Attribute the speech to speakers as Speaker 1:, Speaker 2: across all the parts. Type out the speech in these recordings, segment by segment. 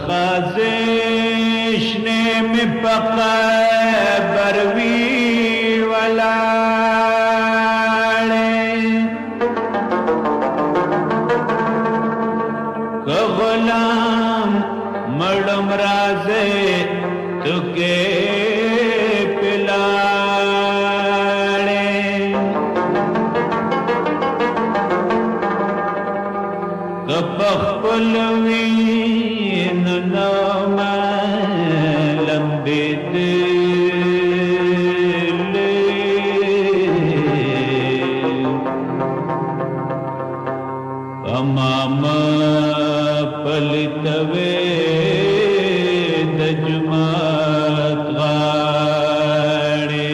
Speaker 1: خازش نے میں پقا بروی ولاڑے کہ غلام مڑم رازے تو کے پلاڑے کہ پخپلوین نام لمبی دل امام پلتوے دجمات غاڑے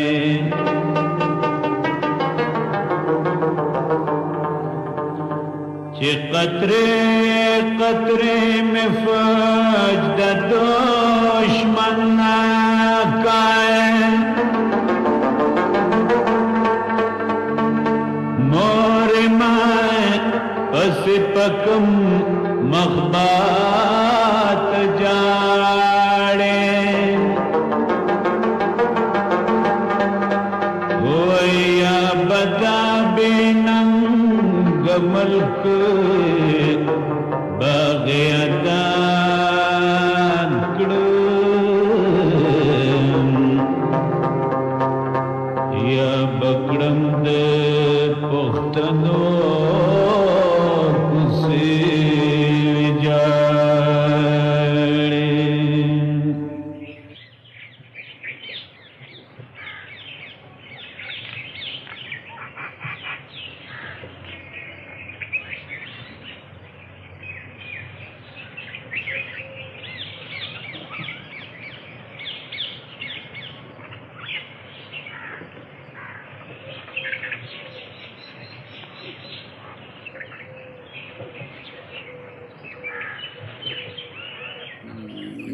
Speaker 1: چی قطرے قطرے میں فجد دشمن ناکائے مور مائے پس پکم مخبات جاڑے ہویا بدا بیننگ ملک باغیدان کڑم یا بکڑم دے پختنو کسی جاڑے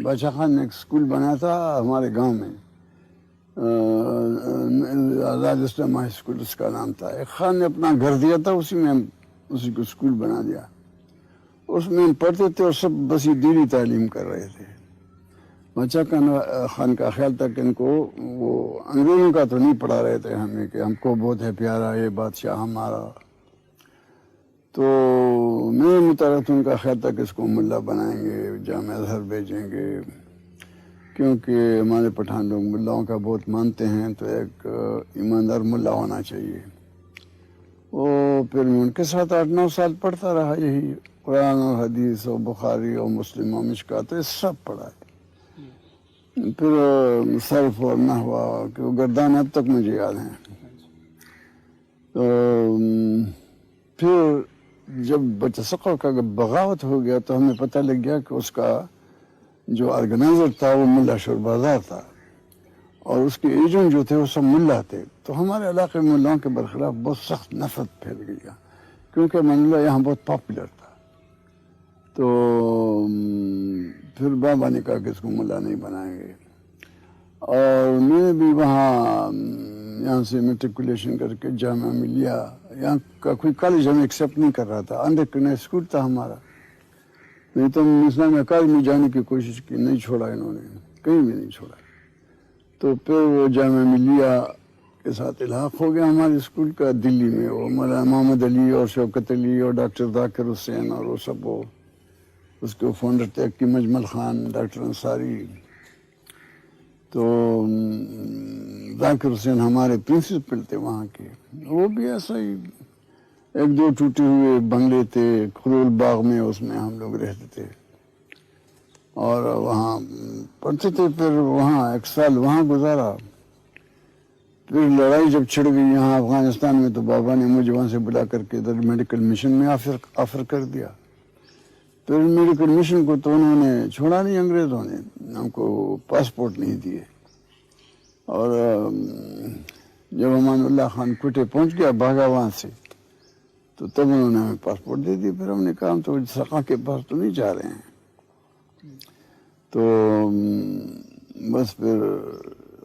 Speaker 2: بادشاہ خان نے ایک اسکول بنایا تھا ہمارے گاؤں میں، آزاد اسلام ہائی اسکول اس کا نام تھا۔ ایک خان نے اپنا گھر دیا تھا، اسی میں ہم اسی کو اسکول بنا دیا، اس میں ہم پڑھتے تھے اور سب بس یہ دینی تعلیم کر رہے تھے۔ بادشاہ خان کا خیال تھا کہ ان کو وہ انگریزوں کا تو نہیں پڑھا رہے تھے ہمیں کہ ہم کو بہت ہے پیارا یہ بادشاہ ہمارا، تو میرے مطابق ان کا خیال تھا کہ اس کو ملا بنائیں گے، جامع ازہر بھیجیں گے، کیونکہ ہمارے پٹھان لوگ ملاؤں کا بہت مانتے ہیں، تو ایک ایماندار ملا ہونا چاہیے۔ وہ پھر میں ان کے ساتھ 8-9 سال پڑھتا رہا، یہی قرآن اور حدیث اور بخاری اور مسلم اور مشکات یہ سب پڑھا ہے۔ پھر صرف اور نحو کہ وہ گردان اب تک مجھے یاد ہیں۔ تو پھر جب بچہ ثقف کا بغاوت ہو گیا تو ہمیں پتہ لگ گیا کہ اس کا جو آرگنائزر تھا وہ ملا شوربازار تھا، اور اس کے ایجنٹ جو تھے وہ سب ملا تھے، تو ہمارے علاقے میں ملاؤں کے برخلاف بہت سخت نفرت پھیل گئی، کیونکہ ملا یہاں بہت پاپولر تھا۔ تو پھر بابا نے کہا کہ اس کو ملا نہیں بنائیں گے، اور میں نے بھی وہاں یہاں سے میٹریکولیشن کر کے جامعہ ملیہ، یہاں کا کوئی کالج ہمیں ایکسیپٹ نہیں کر رہا تھا، انڈر کنیکٹ اسکول تھا ہمارا، نہیں تو اسلامی کالج میں جانے کی کوشش کی، نہیں چھوڑا انہوں نے، کہیں بھی نہیں چھوڑا۔ تو پھر وہ جامعہ ملیہ کے ساتھ الحاق ہو گیا ہمارے اسکول کا دلی میں، وہ مولانا محمد علی اور شوکت علی اور ڈاکٹر ذاکر حسین اور وہ سب، وہ اس کے فاؤنڈر تھے کی مجمل خان، ڈاکٹر انصاری۔ تو ذاکر حسین ہمارے پرنسپل تھے وہاں کے، وہ بھی ایسا ہی 1-2 ٹوٹے ہوئے بنگلے تھے خلول باغ میں، اس میں ہم لوگ رہتے تھے اور وہاں پڑھتے تھے۔ پھر وہاں 1 سال وہاں گزارا، پھر لڑائی جب چھڑ گئی یہاں افغانستان میں تو بابا نے مجھے وہاں سے بلا کر کے ادھر میڈیکل مشن میں آفر کر دیا۔ پھر میڈیکل مشن کو تو انہوں نے چھوڑا نہیں، انگریزوں نے ہم کو پاسپورٹ نہیں دیے، اور جب امان اللہ خان کوٹے پہنچ گیا بھاگا وہاں سے، تو تب انہوں نے ہمیں پاسپورٹ دے دی۔ پھر ہم نے کہا ہم تو سقا کے پاس تو نہیں جا رہے ہیں، تو بس پھر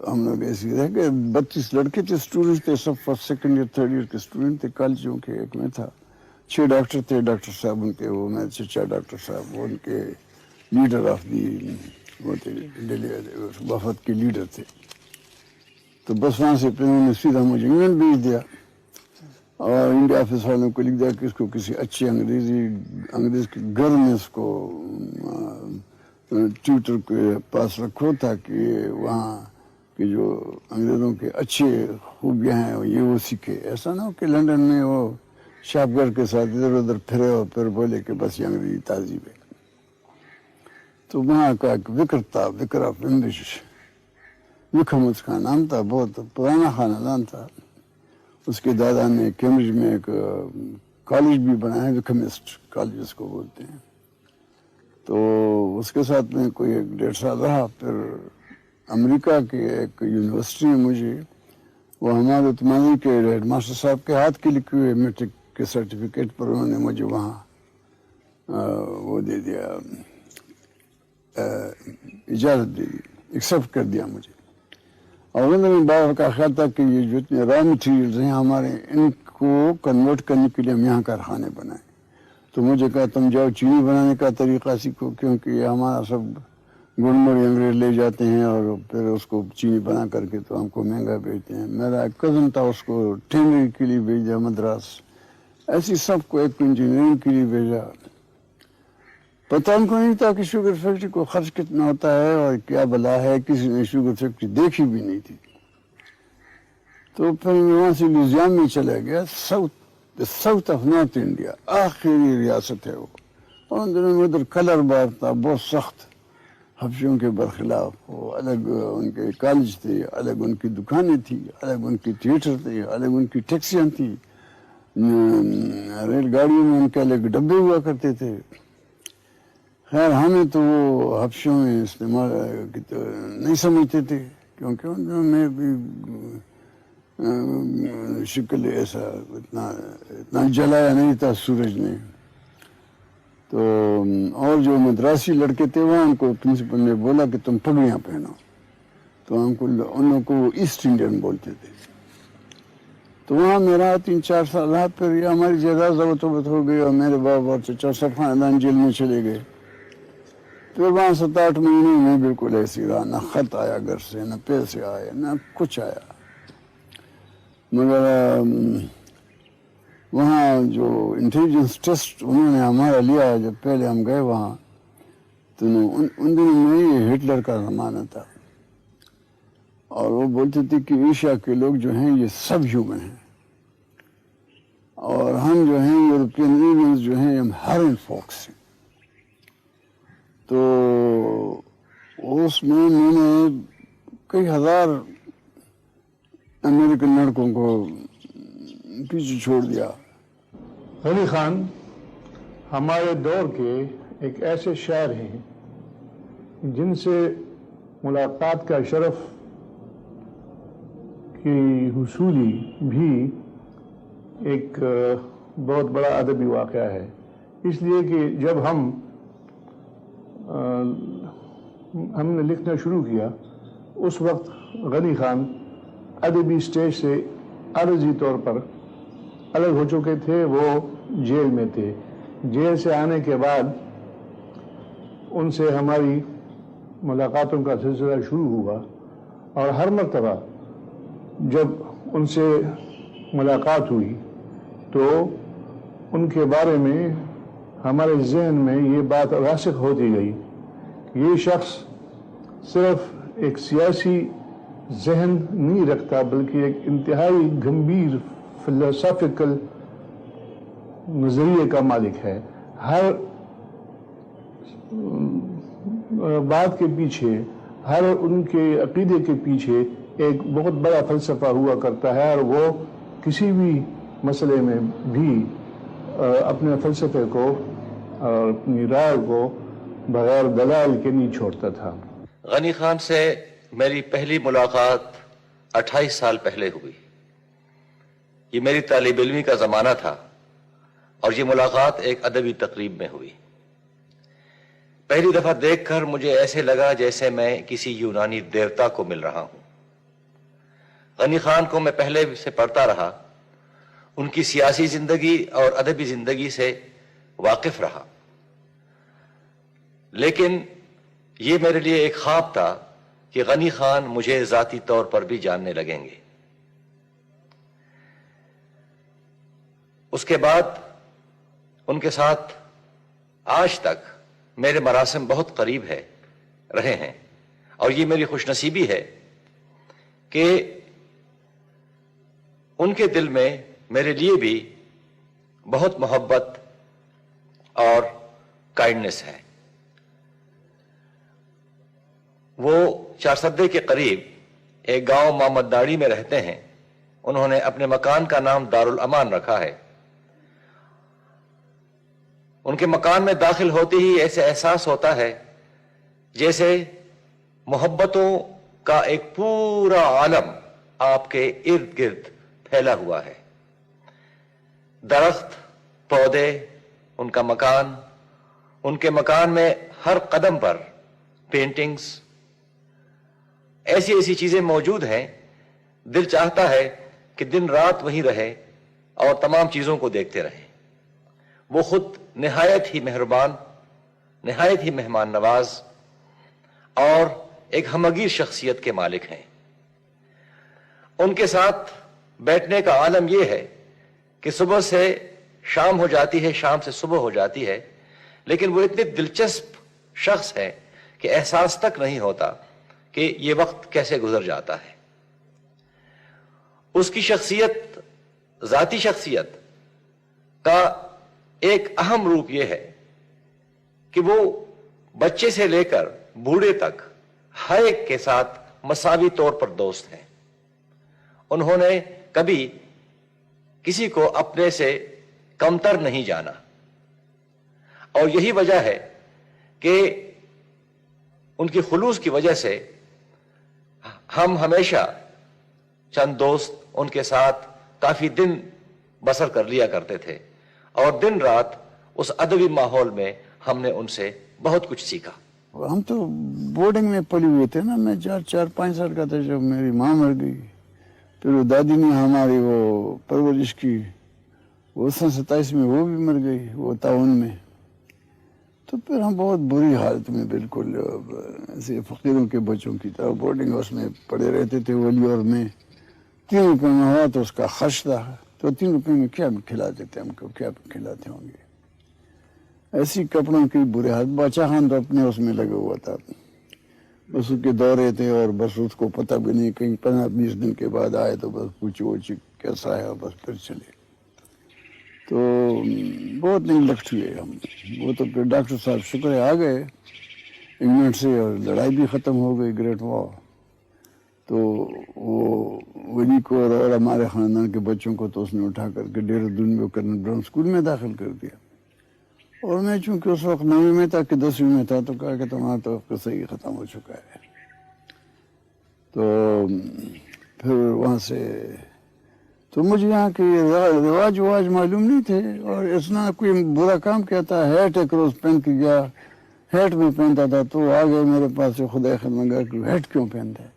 Speaker 2: ہم لوگ ایسے رہ گئے۔ 32 لڑکے تھے، اسٹوڈنٹ تھے سب، first second year 3rd year کے اسٹوڈنٹ تھے کالجوں کے، ایک میں تھا 6 ڈاکٹر تھے، ڈاکٹر صاحب ان کے، وہ میرے چچا ڈاکٹر صاحب، وہ ان کے لیڈر آف دی وہ تھے وفد کے لیڈر تھے. تو بس وہاں سے پھر انہوں نے سیدھا مجھے انگلینڈ بھیج دیا اور انڈیا آفس والوں کو لکھ دیا کہ اس کو کسی اچھے انگریز کے گھر میں اس کو ٹیوٹر کے پاس رکھو تاکہ وہاں کہ جو انگریزوں کے اچھے خوبیاں ہیں یہ وہ سیکھے. ایسا نہ ہو کہ لنڈن میں وہ شاپگر کے ساتھ ادھر ادھر پھرے اور پھر بولے کہ بس یہ انگریزی تہذیب ہے. تو وہاں کا ایک وکر تھا, وکر آف انگلش, وکھم اس کا نام تھا, بہت پرانا خاندان تھا. اس کے دادا نے کیمبرج میں ایک کالج بھی بنایا ہے, وکھمسٹ کالج اس کو بولتے ہیں. تو اس کے ساتھ میں کوئی 1.5 سال رہا. پھر امریکہ کے ایک یونیورسٹی میں مجھے وہ حماد عثمانی کے ہیڈ ماسٹر صاحب کے ہاتھ کے لکھے ہوئے میٹرک کے سرٹیفکیٹ پر انہوں نے مجھے وہاں وہ دے دیا, اجازت دے دی, ایکسیپٹ کر دیا مجھے. اور انہوں نے بار کا خیال تھا کہ یہ جو اتنے را مٹیریلز ہیں ہمارے, ان کو کنورٹ کرنے کے لیے ہم یہاں کارخانے بنائیں. تو مجھے کہا تم جاؤ چینی بنانے کا طریقہ سیکھو, کیونکہ یہ ہمارا سب گڑ مڑ انگریز لے جاتے ہیں اور پھر اس کو چینی بنا کر کے تو ہم کو مہنگا بیچتے ہیں. میرا ایک کزن تھا, اس کو ٹینری کے لیے بھیجا مدراس. ایسی سب کو ایک انجینئرنگ کے لیے بھیجا. پتہ ان کو نہیں تھا کہ شوگر فیکٹری کو خرچ کتنا ہوتا ہے اور کیا بلا ہے, کسی نے شوگر فیکٹری دیکھی بھی نہیں تھی. تو پھر میں وہاں سے میوزیم میں چلا گیا. ساؤتھ آف نارتھ انڈیا آخری ریاست ہے وہ, اور ان دنوں میں ادھر کلر بار تھا بہت سخت حبشیوں کے برخلاف. وہ الگ ان کے کالج تھے, الگ ان کی دکانیں تھیں, الگ ان کی تھیٹر تھے, الگ ان کی ٹیکسیاں تھیں, ریل گاڑیوں میں ان کے الگ ڈبے ہوا کرتے تھے. خیر ہمیں تو وہ حبشوں میں استعمال نہیں سمجھتے تھے, کیونکہ ان دنوں میں بھی شکل ایسا اتنا جلایا نہیں تھا سورج نے. تو اور جو مدراسی لڑکے تھے وہاں, ان کو پرنسپل نے بولا کہ تم پگڑیاں پہنو, تو ہم کو ان لوگوں کو ایسٹ انڈین بولتے تھے. تو وہاں میرا 3-4 سال رہا. پھر یہ ہماری جائیداد ضبط ہو گئی اور میرے باپ اور چچا سب خاندان جیل میں چلے گئے. پھر وہاں 7-8 مہینے میں بالکل ایسی رہا, نہ خط آیا گھر سے, نہ پیسے آئے, نہ کچھ آیا. مگر وہاں جو انٹیلیجنس ٹیسٹ انہوں نے ہمارا لیا جب پہلے ہم گئے وہاں, تو ان دنوں میں یہ ہٹلر کا زمانہ تھا, اور وہ بولتے تھے کہ ایشیا کے لوگ جو ہیں یہ سب ہیومن ہیں, اور ہم جو ہیں یورپین ایلینز جو ہیں ہم ہارن فوکس ہیں. تو اس میں نے کئی ہزار امریکن لڑکوں کو پیچھے چھوڑ دیا.
Speaker 3: غنی خان ہمارے دور کے ایک ایسے شاعر ہیں جن سے ملاقات کا شرف کی حصولی بھی ایک بہت بڑا ادبی واقعہ ہے. اس لیے کہ جب ہم نے لکھنا شروع کیا اس وقت غنی خان ادبی سٹیج سے عارضی طور پر الگ ہو چکے تھے. وہ جیل میں تھے. جیل سے آنے کے بعد ان سے ہماری ملاقاتوں کا سلسلہ شروع ہوا, اور ہر مرتبہ جب ان سے ملاقات ہوئی تو ان کے بارے میں ہمارے ذہن میں یہ بات راسخ ہوتی گئی کہ یہ شخص صرف ایک سیاسی ذہن نہیں رکھتا بلکہ ایک انتہائی گمبھیر فلسافیکل نظریے کا مالک ہے. ہر بات کے پیچھے, ہر ان کے عقیدے کے پیچھے ایک بہت بڑا فلسفہ ہوا کرتا ہے, اور وہ کسی بھی مسئلے میں بھی اپنے فلسفے کو اور اپنی رائے کو بغیر دلائل کے نہیں چھوڑتا تھا.
Speaker 4: غنی خان سے میری پہلی ملاقات 28 سال پہلے ہوئی. یہ میری طالب علمی کا زمانہ تھا اور یہ ملاقات ایک ادبی تقریب میں ہوئی. پہلی دفعہ دیکھ کر مجھے ایسے لگا جیسے میں کسی یونانی دیوتا کو مل رہا ہوں. غنی خان کو میں پہلے سے پڑھتا رہا, ان کی سیاسی زندگی اور ادبی زندگی سے واقف رہا. لیکن یہ میرے لیے ایک خواب تھا کہ غنی خان مجھے ذاتی طور پر بھی جاننے لگیں گے۔ اس کے بعد ان کے ساتھ آج تک میرے مراسم بہت قریب رہے ہیں، اور یہ میری خوش نصیبی ہے کہ ان کے دل میں میرے لیے بھی بہت محبت اور کائنڈنس ہے۔ وہ چارسدے کے قریب ایک گاؤں محمد داڑی میں رہتے ہیں۔ انہوں نے اپنے مکان کا نام دارالامان رکھا ہے۔ ان کے مکان میں داخل ہوتے ہی ایسے احساس ہوتا ہے جیسے محبتوں کا ایک پورا عالم آپ کے ارد گرد پھیلا ہوا ہے۔ درخت، پودے، ان کا مکان، ان کے مکان میں ہر قدم پر پینٹنگز، ایسی ایسی چیزیں موجود ہیں، دل چاہتا ہے کہ دن رات وہیں رہے اور تمام چیزوں کو دیکھتے رہیں۔ وہ خود نہایت ہی مہربان، نہایت ہی مہمان نواز اور ایک ہمگیر شخصیت کے مالک ہیں۔ ان کے ساتھ بیٹھنے کا عالم یہ ہے کہ صبح سے شام ہو جاتی ہے، شام سے صبح ہو جاتی ہے، لیکن وہ اتنے دلچسپ شخص ہیں کہ احساس تک نہیں ہوتا کہ یہ وقت کیسے گزر جاتا ہے۔ اس کی شخصیت، ذاتی شخصیت کا ایک اہم روپ یہ ہے کہ وہ بچے سے لے کر بوڑھے تک ہر ایک کے ساتھ مساوی طور پر دوست ہیں۔ انہوں نے کبھی کسی کو اپنے سے کمتر نہیں جانا، اور یہی وجہ ہے کہ ان کی خلوص کی وجہ سے ہم ہمیشہ چند دوست ان کے ساتھ کافی دن بسر کر لیا کرتے تھے، اور دن رات اس ادبی ماحول میں ہم نے ان سے بہت کچھ سیکھا۔
Speaker 2: ہم تو بورڈنگ میں پڑے ہوئے تھے نا، میں 4-5 سال کا تھا جب میری ماں مر گئی، پھر وہ دادی نے ہماری وہ پرورش کی، وہ 27 میں وہ بھی مر گئی، وہ تعاون میں۔ تو پھر ہم بہت بری حالت میں، بالکل ایسے فقیروں کے بچوں کی طرح بورڈنگ ہاؤس میں پڑے رہتے تھے۔ ولی اور میں 3 روپے میں ہوا تو اس کا خرچ تھا، تو 3 روپے میں کیا کھلاتے تھے ہم کو، کیا کھلاتے ہوں گے۔ ایسی کپڑوں کی برے حالت۔ بادشاہ خان تو اپنے اس میں لگا ہوا تھا، بس اس کے دورے تھے، اور بس اس کو پتہ بھی نہیں، کہیں 15-20 دن کے بعد آئے تو بس پوچھو کیسا ہے، اور بس پھر چلے۔ تو بہت نیگلیکٹ ہوئے ہم۔ وہ تو پھر ڈاکٹر صاحب شکر ہے آ گئے انگلینڈ سے، اور لڑائی بھی ختم ہو گئی، گریٹ وار۔ تو وہ ولی کو اور ہمارے خاندان کے بچوں کو تو اس نے اٹھا کر کے دہرادون میں کرنل براؤن اسکول میں داخل کر دیا، اور میں چونکہ اس وقت 9ویں میں تھا کہ 10ویں میں تھا، تو کہا کہ تمہارا تو قصہ ہی ختم ہو چکا ہے۔ تو پھر وہاں سے تو مجھے یہاں کے رواج معلوم نہیں تھے، اور اتنا کوئی برا کام کیا تھا، ہیٹ ایک روز پہن کے گیا، ہیٹ میں پہنتا تھا، تو آ گئے میرے پاس سے، خدا خیر منگا کہ ہیٹ کیوں پہنتا ہے؟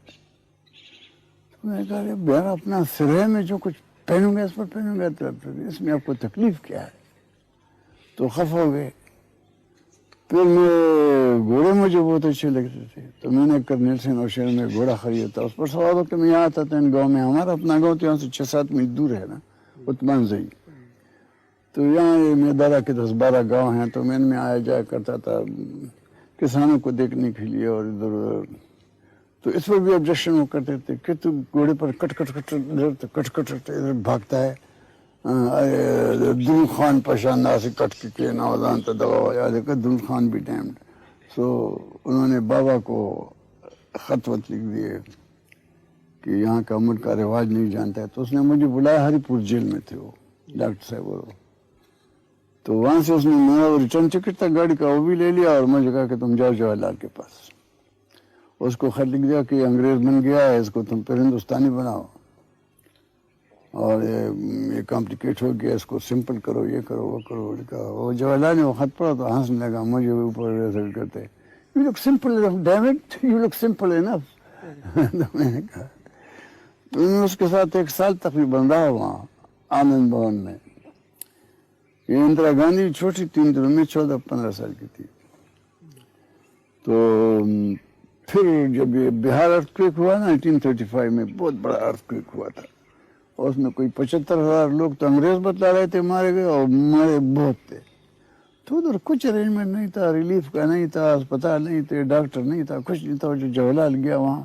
Speaker 2: میں نے کہا یار اپنا سر ہے، میں جو کچھ پہنوں گا اس پر پہنوں گا، تو اس میں آپ کو تکلیف کیا ہے؟ تو خفا ہو گئے۔ پھر گھوڑے مجھے بہت اچھے لگتے تھے، تو میں نے کرنیل سے نوشہر میں گھوڑا خریدا تھا۔ اس پر سوال ہو کہ میں یہاں آتا تھا ان گاؤں میں، ہمارا اپنا گاؤں تو یہاں سے 6-7 میل دور ہے نا، عثمان زئی۔ تو یہاں میرے دادا کے 10-12 گاؤں ہیں، تو میں ان میں آیا جایا کرتا تھا کسانوں کو دیکھنے کے لیے، اور ادھر ادھر۔ تو اس پر بھی آبجیکشن وہ کرتے تھے کہ تو گھوڑے پر کٹ کٹ کٹ ادھر بھاگتا ہے، دل خان پشاندہ سے کٹ کے نوازان تو دبا یاد ہے کہ دل خان بھی ڈیمڈ۔ سو انہوں نے بابا کو خط وط لکھ دیے کہ یہاں کا ملک کا رواج نہیں جانتا ہے۔ تو اس نے مجھے بلایا، ہری پور جیل میں تھے وہ ڈاکٹر صاحب، وہ تو وہاں سے اس نے میرا ریٹرن ٹکٹ تھا گاڑی کا، وہ بھی لے لیا، اور مجھے کہا کہ تم جاؤ جواہر لال کے پاس۔ اس کو خط لکھ دیا کہ یہ انگریز بن گیا ہے، اس کو تم پھر ہندوستانی بناؤ، اور یہ کمپلیکیٹ ہو گیا، اس کو سمپل کرو، یہ کرو وہ کرو۔ لکھا وہ جواہر لال نے وہ خط پڑھا تو ہنسنے لگا، مجھے اوپر ریزلٹ کرتے، you look simple enough damn it, you look simple enough. میں نے کہا تو میں اس کے ساتھ 1 سال تقریباً رہا وہاں آنند بھون میں۔ یہ اندرا گاندھی چھوٹی 3 دنوں میں 14-15 سال کی تھی۔ تو پھر جب یہ بہار ارتھ ہوا نا 1935 میں، بہت بڑا ارتھ ہوا تھا، اور اس میں کوئی 75,000 لوگ تو انگریز بتلا رہے تھے مارے گئے، اور مارے بہت تھے. تو ادھر کچھ ارینجمنٹ نہیں تھا، ریلیف کا نہیں تھا، اسپتال نہیں تھے، ڈاکٹر نہیں تھا، کچھ نہیں تھا. جو جواہرلال گیا وہاں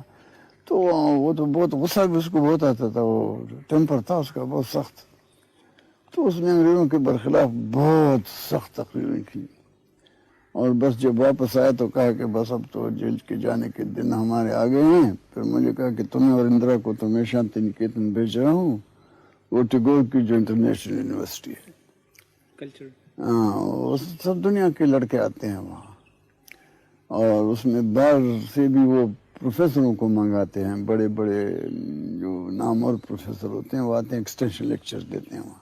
Speaker 2: تو وہ تو بہت غصہ بھی اس کو بہت آتا تھا، وہ ٹیمپر تھا اس کا بہت سخت. تو اس نے انگریزوں کے برخلاف بہت سخت تقریریں کی، اور بس جب واپس آیا تو کہا کہ بس اب تو جیل کے جانے کے دن ہمارے آ گئے ہیں. پھر مجھے کہا کہ تمہیں اور اندرا کو تو میں شانتی نکیتن بھیج رہا ہوں، وہ ٹیگور کی جو انٹرنیشنل یونیورسٹی ہے.
Speaker 5: کلچر
Speaker 2: ہاں، سب دنیا کے لڑکے آتے ہیں وہاں، اور اس میں باہر سے بھی وہ پروفیسروں کو منگاتے ہیں، بڑے بڑے جو نامور پروفیسر ہوتے ہیں وہ آتے ہیں، ایکسٹینشن لیکچر دیتے ہیں وہاں.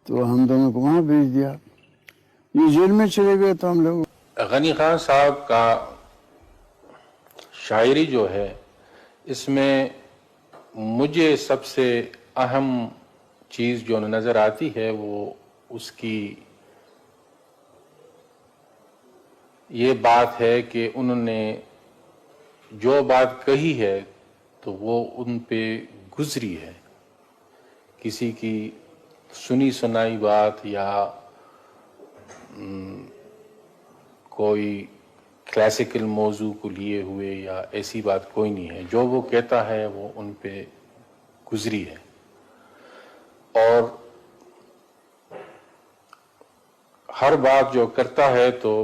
Speaker 2: تو ہم دونوں کو وہاں بھیج دیا. یہ جیل میں چلے گئے تو ہم لوگ.
Speaker 6: غنی خان صاحب کا شاعری جو ہے، اس میں مجھے سب سے اہم چیز جو نظر آتی ہے وہ اس کی یہ بات ہے کہ انہوں نے جو بات کہی ہے تو وہ ان پہ گزری ہے. کسی کی سنی سنائی بات یا کوئی کلاسیکل موضوع کو لیے ہوئے یا ایسی بات کوئی نہیں ہے. جو وہ کہتا ہے وہ ان پہ گزری ہے، اور ہر بات جو کرتا ہے تو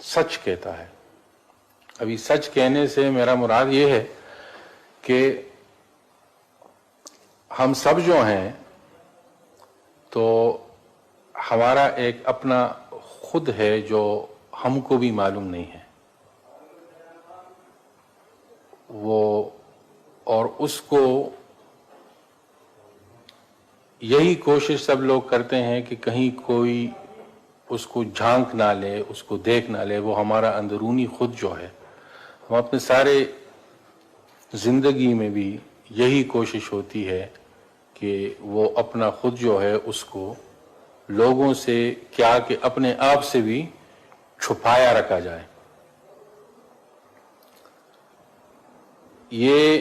Speaker 6: سچ کہتا ہے. ابھی سچ کہنے سے میرا مراد یہ ہے کہ ہم سب جو ہیں تو ہمارا ایک اپنا خود ہے جو ہم کو بھی معلوم نہیں ہے وہ، اور اس کو یہی کوشش سب لوگ کرتے ہیں کہ کہیں کوئی اس کو جھانک نہ لے، اس کو دیکھ نہ لے. وہ ہمارا اندرونی خود جو ہے، ہم اپنے سارے زندگی میں بھی یہی کوشش ہوتی ہے کہ وہ اپنا خود جو ہے اس کو لوگوں سے کیا کہ اپنے آپ سے بھی چھپایا رکھا جائے. یہ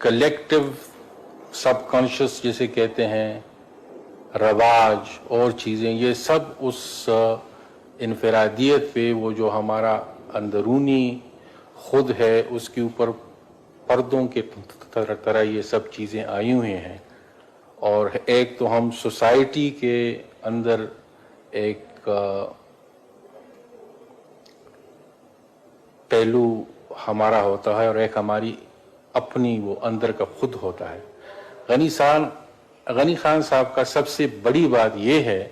Speaker 6: کلیکٹیو سب کانشس جسے کہتے ہیں، رواج اور چیزیں، یہ سب اس انفرادیت پہ، وہ جو ہمارا اندرونی خود ہے اس کے اوپر پردوں کے طرح یہ سب چیزیں آئی ہوئی ہیں. اور ایک تو ہم سوسائٹی کے اندر ایک پہلو ہمارا ہوتا ہے، اور ایک ہماری اپنی وہ اندر کا خود ہوتا ہے. غنی خان صاحب کا سب سے بڑی بات یہ ہے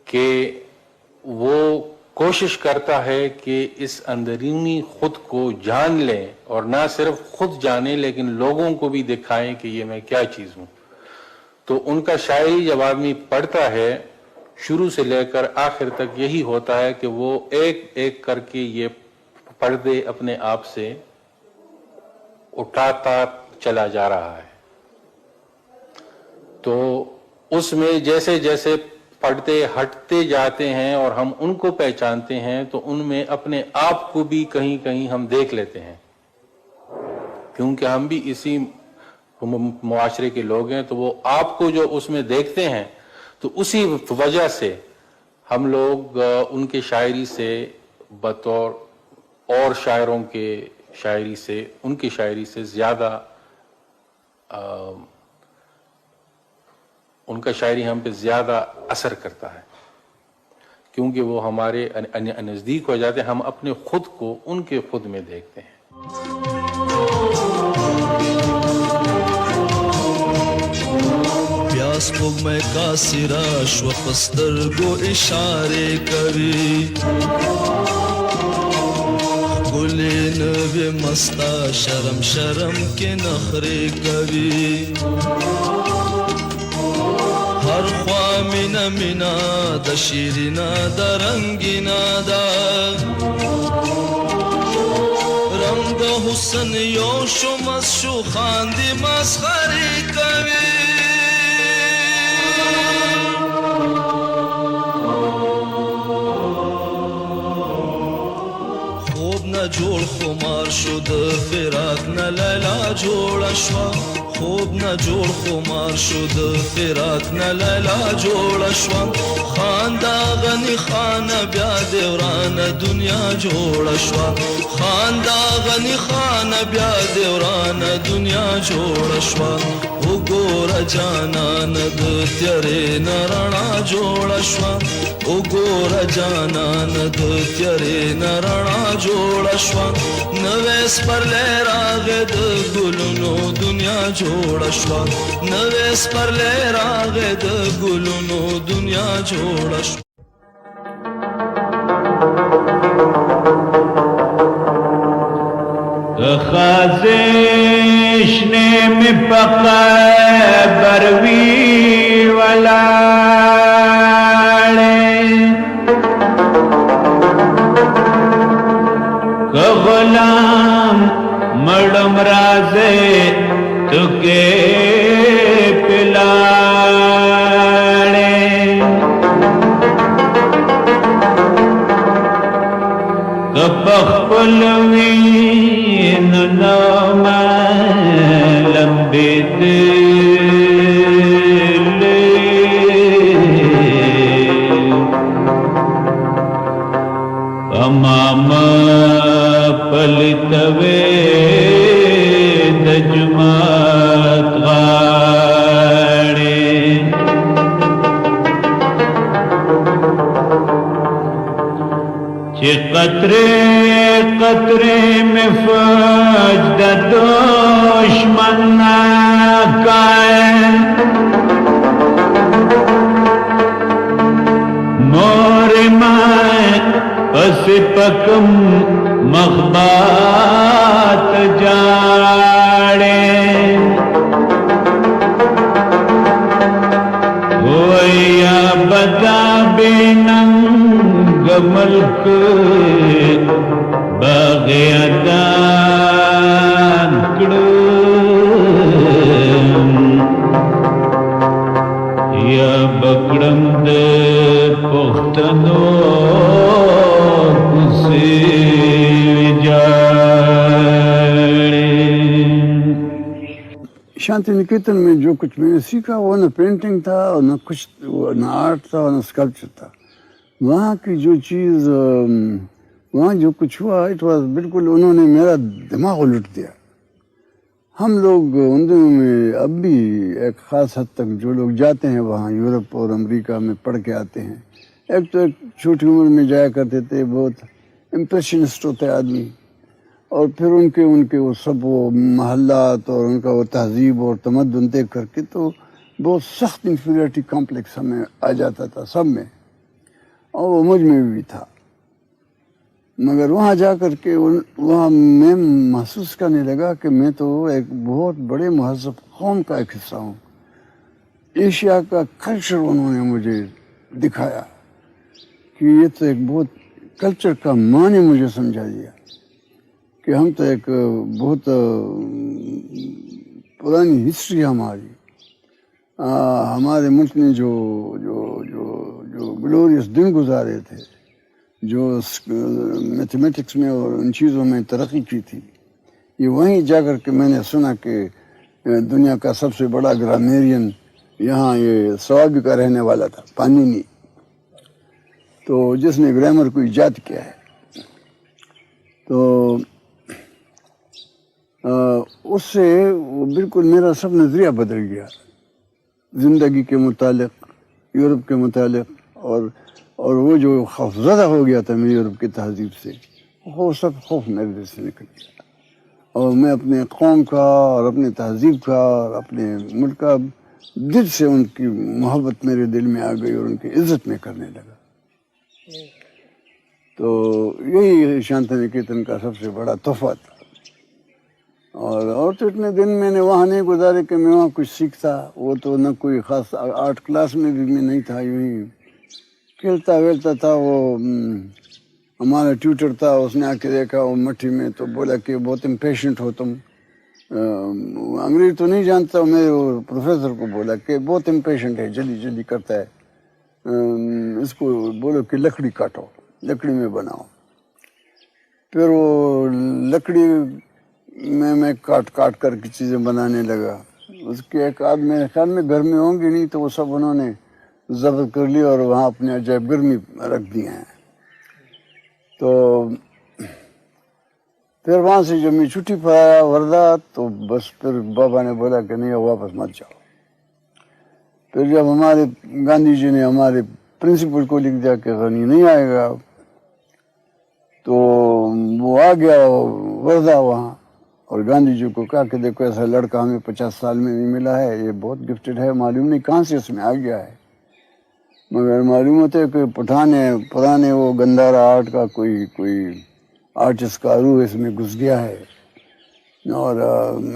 Speaker 6: کہ وہ کوشش کرتا ہے کہ اس اندرونی خود کو جان لیں، اور نہ صرف خود جانے لیکن لوگوں کو بھی دکھائیں کہ یہ میں کیا چیز ہوں. تو ان کا شاعری جب آدمی پڑھتا ہے شروع سے لے کر آخر تک یہی ہوتا ہے کہ وہ ایک ایک کر کے یہ پردے اپنے آپ سے اٹھاتا چلا جا رہا ہے. تو اس میں جیسے جیسے پردے ہٹتے جاتے ہیں اور ہم ان کو پہچانتے ہیں تو ان میں اپنے آپ کو بھی کہیں کہیں ہم دیکھ لیتے ہیں، کیونکہ ہم بھی اسی معاشرے کے لوگ ہیں. تو وہ آپ کو جو اس میں دیکھتے ہیں تو اسی وجہ سے ہم لوگ ان کے شاعری سے بطور اور شاعروں کے شاعری سے، ان کی شاعری سے زیادہ ان کا شاعری ہم پہ زیادہ اثر کرتا ہے، کیونکہ وہ ہمارے نزدیک ہو جاتے ہیں. ہم اپنے خود کو ان کے خود میں دیکھتے ہیں.
Speaker 7: پیاس کو میں کا سرا شوپستر کو اشارے کری، گلین و مستا شرم شرم کے نخرے کری. ہر خواہ مینا مینا دا شیرینا دا رنگینا دا، رنگ حسن یو شو مس شو خاندی مسخری کبھی. خمار شد فراق نه لیلا جوړ شوا خوب نه جوړ خمار شد فراق نه لیلا جوړ شوا خاندا غنی خان بیا دوران دنیا جوړ شوا خاندا غنی خان بیا دوران دنیا جوړ شوا وګور جانان د تیرې نرنا جوړ شوا وګور جانان د تیرې نرنا جوړ شوا نوې پر لراغ د ګلونو دنیا جوړ شوا نوې پر لراغ د ګلونو دنیا جوړ شوا
Speaker 1: خازش نے میں پقبر وی ولاڑے کہ غلام مڑم رازے تکے پلاڑے کہ پخپلوی نما لمبے دل امام پلتوے دجمات غاڑے چی قطرے قطرے میں فجد دشمن ناکائن مور مائن پس پکم مخبات جاڑے ہویا بدا بیننگ ملک باغیدان کڑم یا بکڑم دے پختنو کسی جاڑے.
Speaker 2: شانتی نکیتن میں جو کچھ میں نے سیکھا وہ نہ پینٹنگ تھا اور نہ کچھ نہ آرٹ تھا اور نہ اسکلپچر تھا. وہاں کی جو چیز وہاں جو کچھ ہوا اٹ واز بالکل انہوں نے میرا دماغ الٹ دیا. ہم لوگ ان دنوں میں اب بھی ایک خاص حد تک جو لوگ جاتے ہیں وہاں یورپ اور امریکہ میں پڑھ کے آتے ہیں، ایک تو ایک چھوٹی عمر میں جایا کرتے تھے، بہت امپریشنسٹ ہوتے آدمی، اور پھر ان کے وہ سب وہ محلات اور ان کا وہ تہذیب اور تمدن دیکھ کر کے تو بہت سخت انفیریٹی کمپلیکس ہمیں آ جاتا تھا سب میں، اور وہ مجھ میں بھی تھا. مگر وہاں جا کر کے وہاں میں محسوس کرنے لگا کہ میں تو ایک بہت بڑے مہذب قوم کا ایک حصہ ہوں. ایشیا کا کلچر انہوں نے مجھے دکھایا کہ یہ تو ایک بہت کلچر کا معنی مجھے سمجھا دیا کہ ہم تو ایک بہت پرانی ہسٹری ہماری، ہمارے ملک نے جو گلوریس دن گزارے تھے، جو میتھمیٹکس میں اور ان چیزوں میں ترقی کی تھی، یہ وہیں جا کر کے میں نے سنا کہ دنیا کا سب سے بڑا گرامیرین یہاں یہ سوابی کا رہنے والا تھا، پانینی، تو جس نے گرامر کو ایجاد کیا ہے. تو اس سے بالکل میرا سب نظریہ بدل گیا زندگی کے متعلق، یورپ کے متعلق، اور وہ جو خوفزدہ ہو گیا تھا میں یورپ کی تہذیب سے، وہ سب خوف میرے دل سے نکل گیا، اور میں اپنے قوم کا اور اپنے تہذیب کا اور اپنے ملک کا دل سے ان کی محبت میرے دل میں آ گئی اور ان کی عزت میں کرنے لگا. تو یہی شانتی نکیتن کا سب سے بڑا تحفہ تھا. اور تو اتنے دن میں نے وہاں نہیں گزارے کہ میں وہاں کچھ سیکھتا، وہ تو نہ کوئی خاص آرٹ کلاس میں بھی میں نہیں تھا، یوں ہی کھیلتا ویلتا تھا. وہ ہمارا ٹیوٹر تھا، اس نے آ کے دیکھا وہ مٹھی میں تو بولا کہ بہت امپیشنٹ ہو تم. انگریزی تو نہیں جانتا، میرے وہ پروفیسر کو بولا کہ بہت امپیشنٹ ہے، جلدی جلدی کرتا ہے، اس کو بولو کہ لکڑی کاٹو، لکڑی میں بناؤ. پھر وہ لکڑی میں کاٹ کاٹ کر کے چیزیں بنانے لگا. اس کے ایک آدھ میرے خیال میں گھر میں ہوں گی نہیں تو وہ سب انہوں نے ضبط کر لی اور وہاں اپنے عجائب گھر میں رکھ دیے ہیں. تو پھر وہاں سے جب میں چھٹی پر آیا وردہ تو بس پھر بابا نے بولا کہ نہیں واپس مت جاؤ. پھر جب ہمارے گاندھی جی نے ہمارے پرنسپل کو لکھ دیا کہ غنی نہیں آئے گا تو وہ آ گیا وردہ وہاں اور گاندھی جی کو کہا کہ دیکھو ایسا لڑکا ہمیں 50 سال میں نہیں ملا ہے, یہ بہت گفٹڈ ہے, معلوم نہیں کہاں سے اس میں آ گیا ہے, مگر معلوم ہوتا ہے کہ پرانے وہ گندھارا آرٹ کا کوئی آرٹسٹ کا روح اس میں گھس گیا ہے اور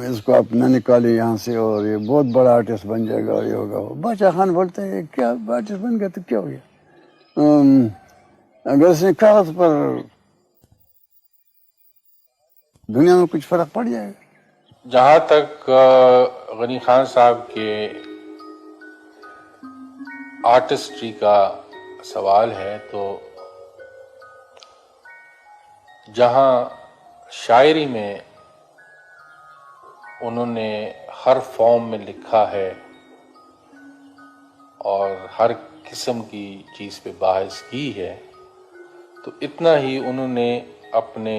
Speaker 2: اس کو آپ نہ نکالے یہاں سے اور یہ بہت بڑا آرٹسٹ بن جائے گا اور یہ ہوگا. بادشاہ خان بولتے ہیں کیا آرٹسٹ بن گیا تو کیا ہو گیا, اگر اس نے کاغذ پر دنیا میں کچھ فرق پڑ جائے گا.
Speaker 6: جہاں تک غنی خان صاحب کے آرٹسٹری کا سوال ہے تو جہاں شاعری میں انہوں نے ہر فارم میں لکھا ہے اور ہر قسم کی چیز پہ بحث کی ہے تو اتنا ہی انہوں نے اپنے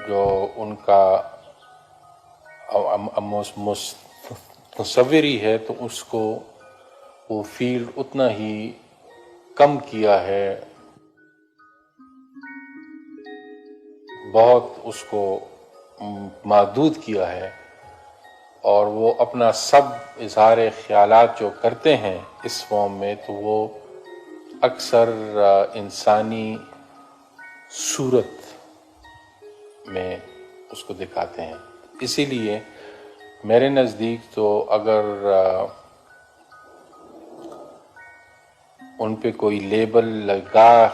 Speaker 6: جو ان کا مصوری ہے تو اس کو وہ فیلڈ اتنا ہی کم کیا ہے, بہت اس کو محدود کیا ہے, اور وہ اپنا سب اظہار خیالات جو کرتے ہیں اس فارم میں تو وہ اکثر انسانی صورت میں اس کو دکھاتے ہیں. اسی لیے میرے نزدیک تو اگر ان پہ کوئی لیبل لگا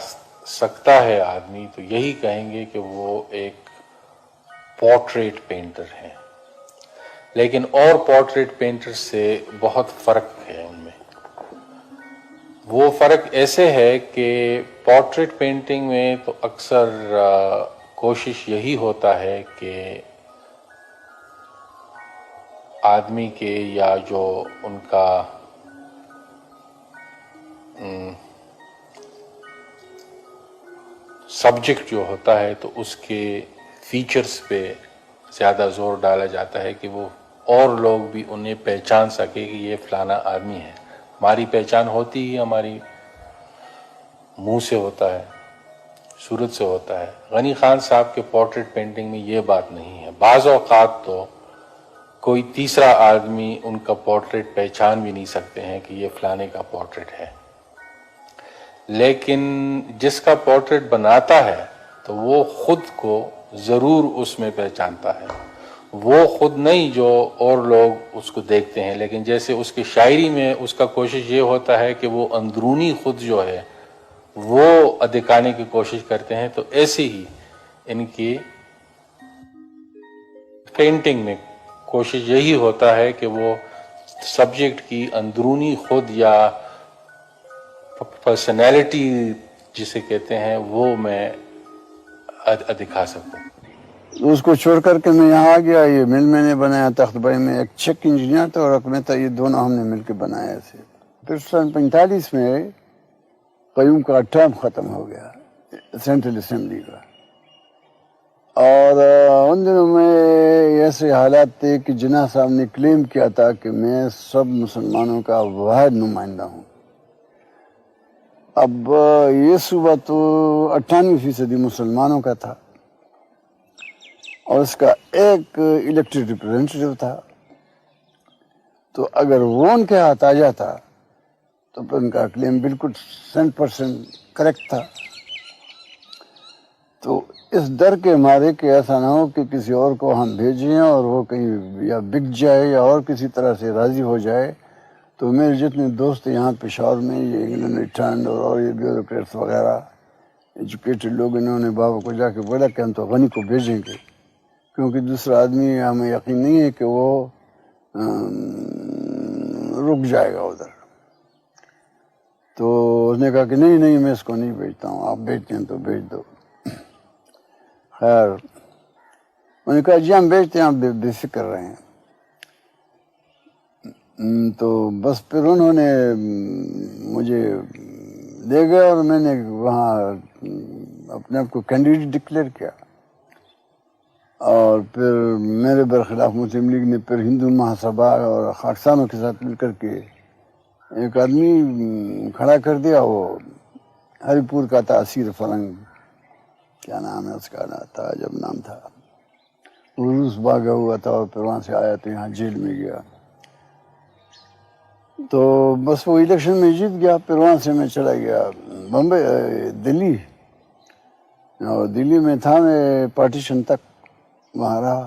Speaker 6: سکتا ہے آدمی تو یہی کہیں گے کہ وہ ایک پورٹریٹ پینٹر ہیں, لیکن اور پورٹریٹ پینٹر سے بہت فرق ہے ان میں. وہ فرق ایسے ہے کہ پورٹریٹ پینٹنگ میں تو اکثر کوشش یہی ہوتا ہے کہ آدمی کے یا جو ان کا سبجیکٹ جو ہوتا ہے تو اس کے فیچرز پہ زیادہ زور ڈالا جاتا ہے کہ وہ اور لوگ بھی انہیں پہچان سکے کہ یہ فلانا آدمی ہے. ہماری پہچان ہوتی ہی ہماری منہ سے ہوتا ہے, صورت سے ہوتا ہے. غنی خان صاحب کے پورٹریٹ پینٹنگ میں یہ بات نہیں ہے. بعض اوقات تو کوئی تیسرا آدمی ان کا پورٹریٹ پہچان بھی نہیں سکتے ہیں کہ یہ فلانے کا پورٹریٹ ہے, لیکن جس کا پورٹریٹ بناتا ہے تو وہ خود کو ضرور اس میں پہچانتا ہے. وہ خود نہیں جو اور لوگ اس کو دیکھتے ہیں, لیکن جیسے اس کی شاعری میں اس کا کوشش یہ ہوتا ہے کہ وہ اندرونی خود جو ہے وہ دکھانے کی کوشش کرتے ہیں, تو ایسے ہی ان کی پینٹنگ میں کوشش یہی ہوتا ہے کہ وہ سبجیکٹ کی اندرونی خود یا پرسنالٹی جسے کہتے ہیں وہ میں دکھا سکوں.
Speaker 2: اس کو چھوڑ کر کے میں یہاں آ گیا. یہ مل میں نے بنایا تخت بھائی میں, ایک چیک انجینئر تھا اور میں تھا, یہ دونوں ہم نے مل کے بنایا تھے. پھر سن 45 میں قیوم کا ٹرم ختم ہو گیا سینٹرل اسمبلی کا, اور ان دنوں میں ایسے حالات تھے کہ جناح صاحب نے کلیم کیا تھا کہ میں سب مسلمانوں کا واحد نمائندہ ہوں. اب یہ صوبہ تو 98% مسلمانوں کا تھا اور اس کا ایک الیکٹڈ ریپرزینٹیٹیو تھا, تو اگر وہ ان کے ہاتھ آ جاتا تو پھر ان کا کلیم بالکل 100% کریکٹ تھا. تو اس ڈر کے مارے کہ ایسا نہ ہو کہ کسی اور کو ہم بھیجیں اور وہ کہیں یا بک جائے یا اور کسی طرح سے راضی ہو جائے, تو میرے جتنے دوست یہاں پشاور میں یہ انگلینڈ ریٹرنڈ اور یہ بیوروکریٹس وغیرہ ایجوکیٹڈ لوگ, انہوں نے بابا کو جا کے بولا کہ ہم تو غنی کو بھیجیں گے, کیونکہ دوسرا آدمی ہمیں یقین نہیں ہے کہ وہ رک جائے گا ادھر. تو اس نے کہا کہ نہیں میں اس کو نہیں بیچتا ہوں، آپ بیچتے ہیں تو بیچ دو۔ خیر انہوں نے کہا جی ہم بیچتے ہیں، آپ بے فکر رہے ہیں۔ تو بس پھر انہوں نے مجھے لے گئے اور میں نے وہاں اپنے آپ کو کینڈیڈیٹ ڈکلیئر کیا، اور پھر میرے برخلاف مسلم لیگ نے پھر ہندو مہاسبھا اور خاکسانوں کے ساتھ مل کر کے ایک آدمی کھڑا کر دیا، وہ ہری پور کا تھا، اسیر فرنگ، کیا نام ہے اس کا، جب نام تھا، وہ روس بھاگا ہوا تھا اور پھر وہاں سے آیا تو یہاں جیل میں گیا۔ تو بس وہ الیکشن میں جیت گیا، پھر وہاں سے میں چلا گیا بمبئی، دلی، اور دلی میں تھا میں پارٹیشن تک وہاں رہا۔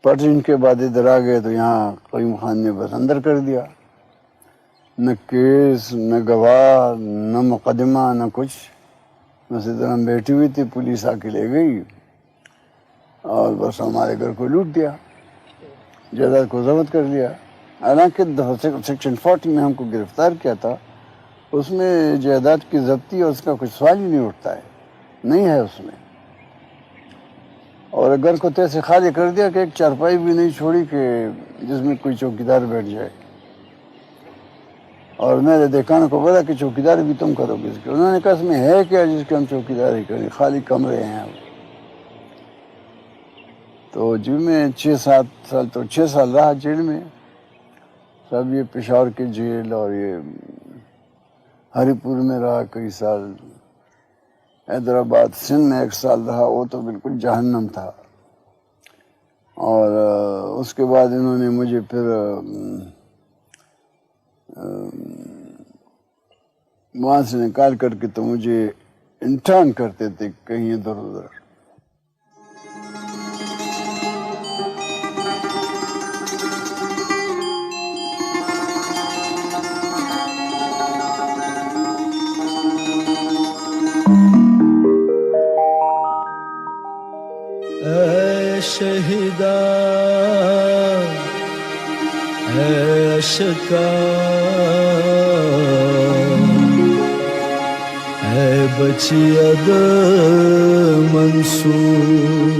Speaker 2: پارٹیشن کے بعد ادھر آ گئے تو یہاں قیوم خان نے بس اندر کر دیا، نہ کیس نہ گواہ نہ مقدمہ نہ کچھ، بس ادھر ہم بیٹھی ہوئی تھی، پولیس آ کے لے گئی اور بس ہمارے گھر کو لوٹ دیا، جائیداد کو ضبط کر لیا۔ حالانکہ سیکشن 40 میں ہم کو گرفتار کیا تھا، اس میں جائیداد کی ضبطی اور اس کا کچھ سوال ہی نہیں اٹھتا ہے، نہیں ہے اس میں، اور گھر کو تیسے خالی کر دیا کہ ایک چارپائی بھی نہیں چھوڑی کہ جس میں کوئی چوکیدار بیٹھ جائے، اور میرے دیکھانے کو بولا کہ چوکیدار بھی تم کرو گے اس کے، انہوں نے کہا اس میں ہے کیا جس کی ہم چوکیداری کریں، خالی کمرے ہیں اب۔ تو جیل میں 6-7 سال، تو 6 سال رہا جیل میں، سب یہ پشاور کے جیل، اور یہ ہری پور میں رہا کئی سال، حیدرآباد سندھ میں 1 سال رہا، وہ تو بالکل جہنم تھا۔ اور اس کے بعد انہوں نے مجھے پھر وہاں سے نکال کر کے تو مجھے انٹرن کرتے تھے کہیں ادھر ادھر۔
Speaker 7: اے شہیدا اے اشکا اے بچیا د منصور،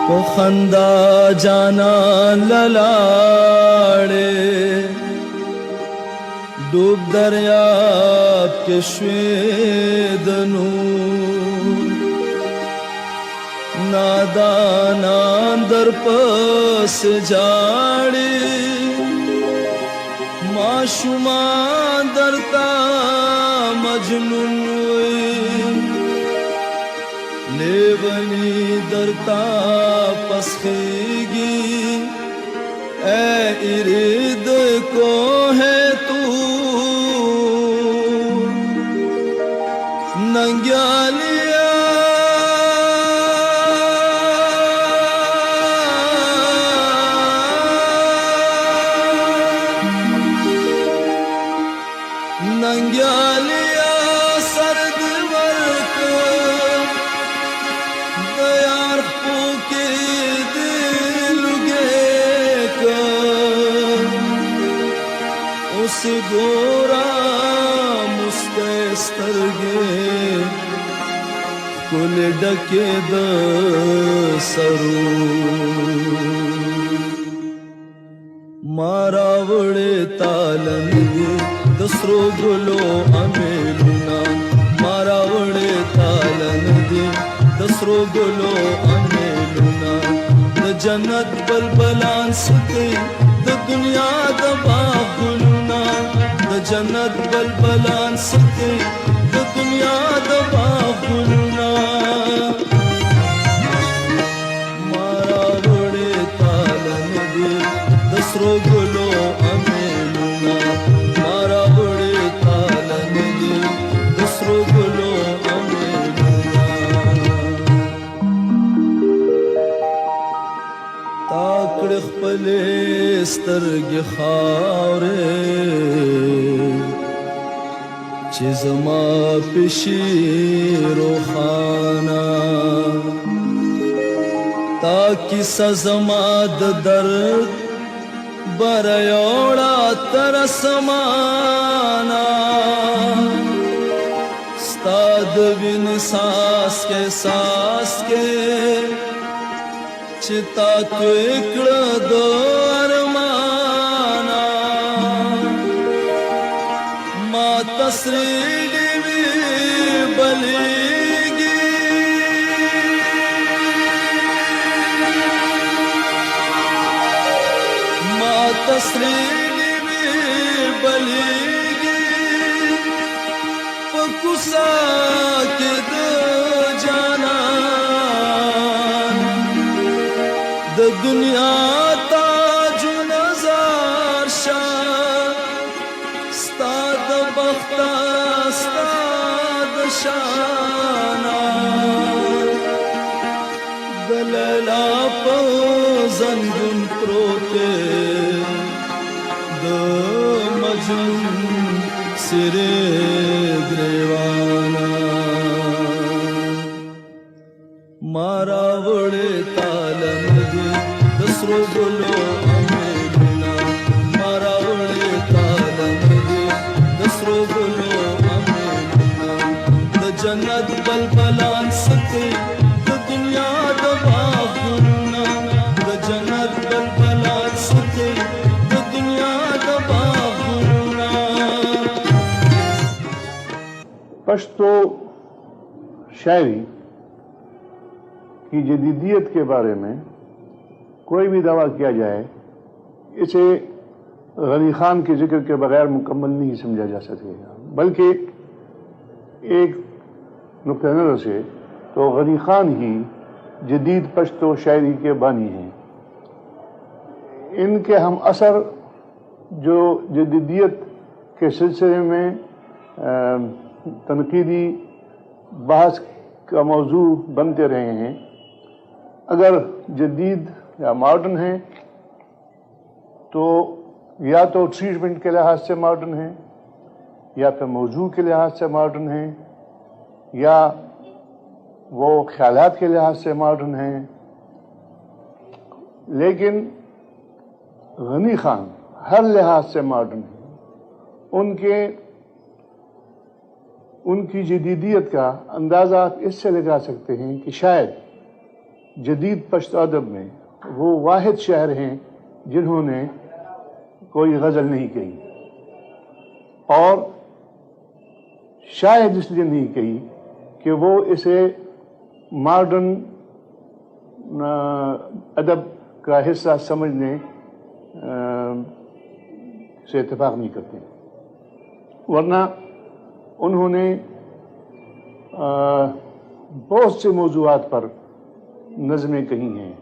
Speaker 7: په خندا جانا للاړې ډوب دریاب کې شوې د نور، نادانان در پس جاړي معشومان درتا مجنون وي، لیونی درتا پسخیږي، اے ارید کو ہے تو ننگیالیا ننگیالیا سرد ورک دیار پو کے دل گے کر اس گورا مستستر گے کل ڈکے د سرو مارا وڑے تالن دی دسرو گلو امیلونا، مارا وڑے تالن دی دسرو گلو امیلونا، د جنت بلبلان سکی د دنیا د باغ گلونا، د جنت بلبلان سکی د دنیا د باغ گلونا، مارا وڑے تالن دی دسرو گلو امیلونا، مارا وڑے تالن دی دسرو گلو امیلونا، تاکڑ خپلے سترګې خاورې چې زما پشي روخانه، تا کیسه زما د درد بريوڑا ترسمانا استاد بن ساس کے چتا تو اکڑ دو ارمانا ما تسریلی بھی بلیگی ما تسریلی بھی بلیگی پکسا کے دو جانا د دنیا تاج نظر شاه استاد بخت استاد شانا د لیلا په زنګون پروت د مجنون سره گریوانا مارا وڑے تالم دی دسرو گلو امیلنا مارا وڑے تالم دی دسرو گلو امیلنا د جنت بلبلان سکے د دنیا د باغنا د جنت بلبلان سکے د دنیا د باغنا.
Speaker 3: پشتو شاعری کی جدیدیت کے بارے میں کوئی بھی دعویٰ کیا جائے اسے غنی خان کے ذکر کے بغیر مکمل نہیں سمجھا جا سکے گا، بلکہ ایک نقطہ نظر سے تو غنی خان ہی جدید پشتو شاعری کے بانی ہیں. ان کے ہم اثر جو جدیدیت کے سلسلے میں تنقیدی بحث کا موضوع بنتے رہے ہیں، اگر جدید یا ماڈرن ہیں تو یا تو ٹریٹمنٹ کے لحاظ سے ماڈرن ہیں یا پھر موضوع کے لحاظ سے ماڈرن ہیں یا وہ خیالات کے لحاظ سے ماڈرن ہیں. لیکن غنی خان ہر لحاظ سے ماڈرن ہیں. ان کی جدیدیت کا اندازہ آپ اس سے لگا سکتے ہیں کہ شاید جدید پشتو ادب میں وہ واحد شاعر ہیں جنہوں نے کوئی غزل نہیں کہی، اور شاید اس لیے نہیں کہی کہ وہ اسے ماڈرن ادب کا حصہ سمجھنے سے اتفاق نہیں کرتے، ورنہ انہوں نے بہت سے موضوعات پر نظمیں کہی ہیں،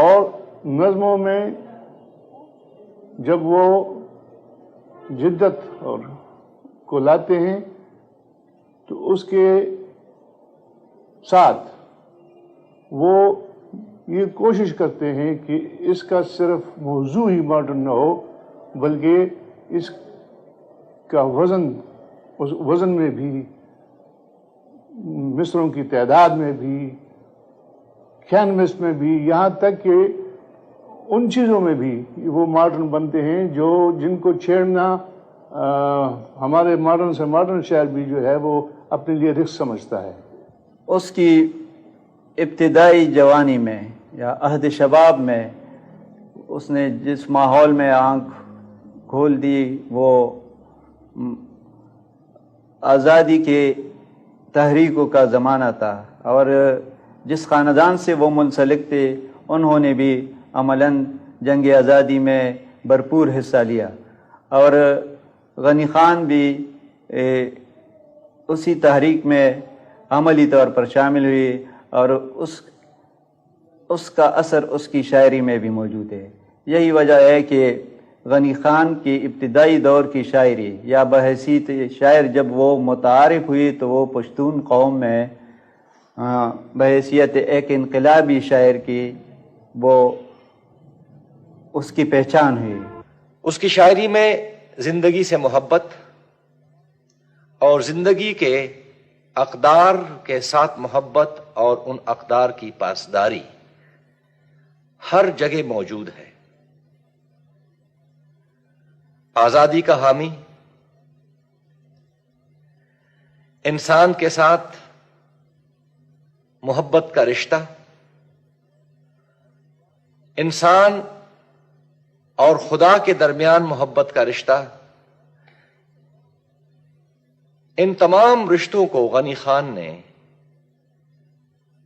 Speaker 3: اور نظموں میں جب وہ جدت اور کو لاتے ہیں تو اس کے ساتھ وہ یہ کوشش کرتے ہیں کہ اس کا صرف موضوع ہی ماڈرن نہ ہو بلکہ اس کا وزن میں بھی، مصروں کی تعداد میں بھی، کھینوس میں بھی، یہاں تک کہ ان چیزوں میں بھی وہ ماڈرن بنتے ہیں جن کو چھیڑنا ہمارے ماڈرن سے ماڈرن شاعر بھی جو ہے وہ اپنے لیے رسک سمجھتا ہے.
Speaker 5: اس کی ابتدائی جوانی میں یا عہد شباب میں اس نے جس ماحول میں آنکھ کھول دی وہ آزادی کے تحریکوں کا زمانہ تھا، اور جس خاندان سے وہ منسلک تھے انہوں نے بھی عملاً جنگ آزادی میں بھرپور حصہ لیا، اور غنی خان بھی اسی تحریک میں عملی طور پر شامل ہوئی، اور اس کا اثر اس کی شاعری میں بھی موجود ہے. یہی وجہ ہے کہ غنی خان کی ابتدائی دور کی شاعری یا بحیثیت شاعر جب وہ متعارف ہوئی تو وہ پشتون قوم میں بحیثیت ایک انقلابی شاعر کی وہ اس کی پہچان ہوئی.
Speaker 4: اس کی شاعری میں زندگی سے محبت اور زندگی کے اقدار کے ساتھ محبت اور ان اقدار کی پاسداری ہر جگہ موجود ہے. آزادی کا حامی، انسان کے ساتھ محبت کا رشتہ، انسان اور خدا کے درمیان محبت کا رشتہ، ان تمام رشتوں کو غنی خان نے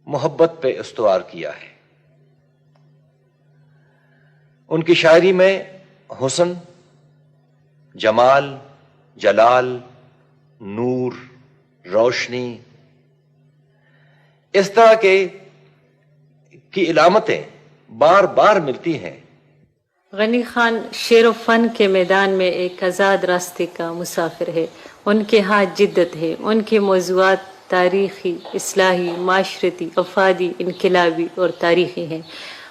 Speaker 4: محبت پہ استوار کیا ہے۔ ان کی شاعری میں حسن، جمال، جلال، نور، روشنی، اس طرح کی علامتیں بار بار ملتی ہیں۔
Speaker 8: غنی خان شعر و فن کے میدان میں ایک آزاد راستے کا مسافر ہے۔ ان کے ہاں جدت ہے، ان کے موضوعات تاریخی، اصلاحی، معاشرتی، افادی، انقلابی اور تاریخی ہیں۔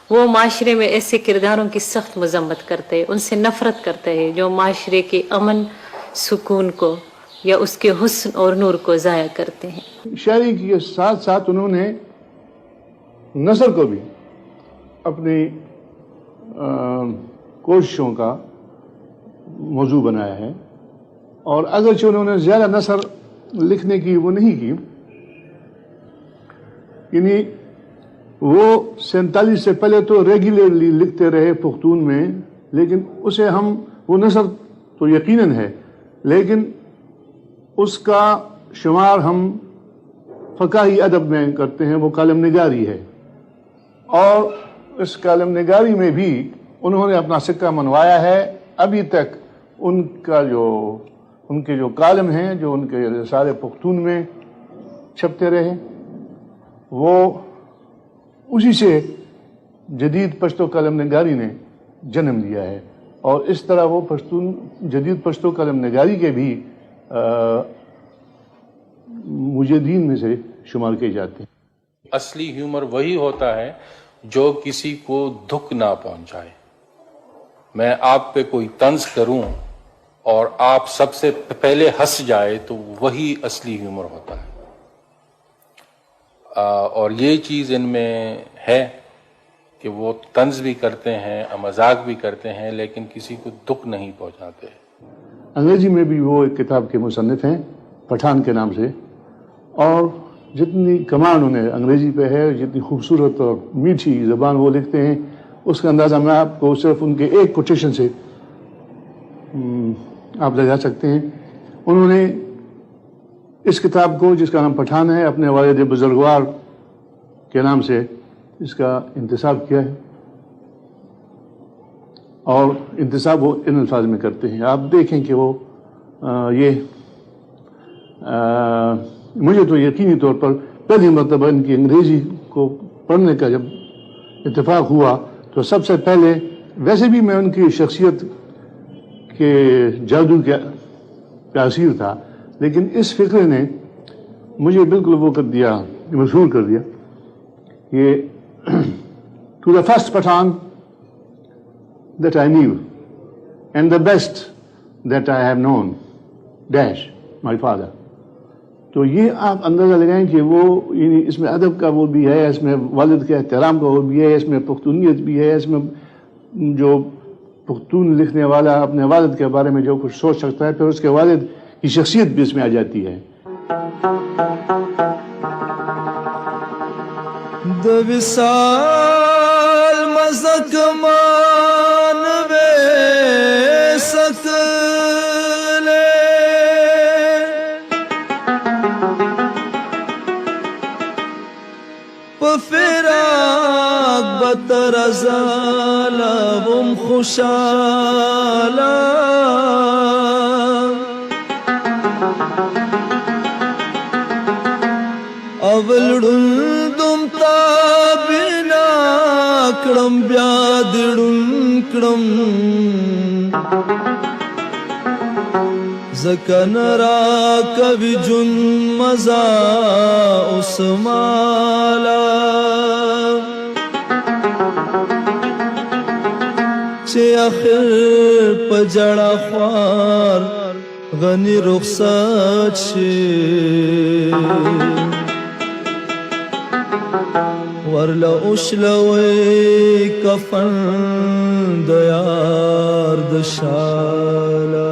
Speaker 8: وہ معاشرے میں ایسے کرداروں کی سخت مذمت کرتے ہیں، ان سے نفرت کرتے ہیں جو معاشرے کے امن سکون کو یا اس کے حسن اور نور کو ضائع کرتے ہیں۔
Speaker 3: شاعری کے ساتھ ساتھ انہوں نے نثر کو بھی اپنی کوششوں کا موضوع بنایا ہے، اور اگرچہ انہوں نے زیادہ نثر لکھنے کی وہ نہیں کی، یعنی وہ 47 سے پہلے تو ریگولرلی لکھتے رہے پختون میں، لیکن اسے ہم وہ نثر تو یقیناً ہے، لیکن اس کا شمار ہم فقاہی ادب میں کرتے ہیں، وہ کالم نگاری ہے، اور اس کالم نگاری میں بھی انہوں نے اپنا سکہ منوایا ہے۔ ابھی تک ان کے جو کالم ہیں، جو ان کے رسالے پختون میں چھپتے رہے، وہ اسی سے جدید پشتو کالم نگاری نے جنم لیا ہے، اور اس طرح وہ جدید پشتو کالم نگاری کے بھی مجدین میں سے شمار کیے جاتے ہیں۔
Speaker 6: اصلی ہیومر وہی ہوتا ہے جو کسی کو دکھ نہ پہنچائے۔ میں آپ پہ کوئی طنز کروں اور آپ سب سے پہلے ہنس جائے تو وہی اصلی ہیومر ہوتا ہے، اور یہ چیز ان میں ہے کہ وہ طنز بھی کرتے ہیں، مذاق بھی کرتے ہیں، لیکن کسی کو دکھ نہیں پہنچاتے۔
Speaker 3: انگریزی میں بھی وہ ایک کتاب کے مصنف ہیں پٹھان کے نام سے، اور جتنی کمان انہیں انگریزی پہ ہے، جتنی خوبصورت اور میٹھی زبان وہ لکھتے ہیں، اس کا اندازہ میں آپ کو صرف ان کے ایک کوٹیشن سے آپ لگا سکتے ہیں۔ انہوں نے اس کتاب کو، جس کا نام پٹھان ہے، اپنے والد بزرگوار کے نام سے اس کا انتساب کیا ہے، اور انتساب وہ ان الفاظ میں کرتے ہیں۔ آپ دیکھیں کہ وہ مجھے تو یقینی طور پر پہلی مرتبہ ان کی انگریزی کو پڑھنے کا جب اتفاق ہوا تو سب سے پہلے، ویسے بھی میں ان کی شخصیت کے جادو کے تاثیر تھا، لیکن اس فقرے نے مجھے بالکل وہ کر دیا، مشہور کر دیا۔ یہ to the first Pathan that I knew, and the best that I have known, dash, my father. تو یہ آپ اندازہ لگائیں کہ وہ اس میں ادب کا وہ بھی ہے، اس میں والد کے احترام کا وہ بھی ہے، اس میں پختونیت بھی ہے، اس میں جو پختون لکھنے والا اپنے والد کے بارے میں جو کچھ سوچ سکتا ہے، پھر اس کے والد کی شخصیت بھی اس میں آ جاتی ہے۔
Speaker 7: د وصال مزک مانوے سکلے پفراق بطر ازالا وم خوشالا اولڑن دم تابنا کڑم بیادڑن کڑم زکن را کبھی جن مزا اسمالا چے آخر پجڑا خوار غنی رخصت شے ورلا اوشلوي کفن د یار د شاله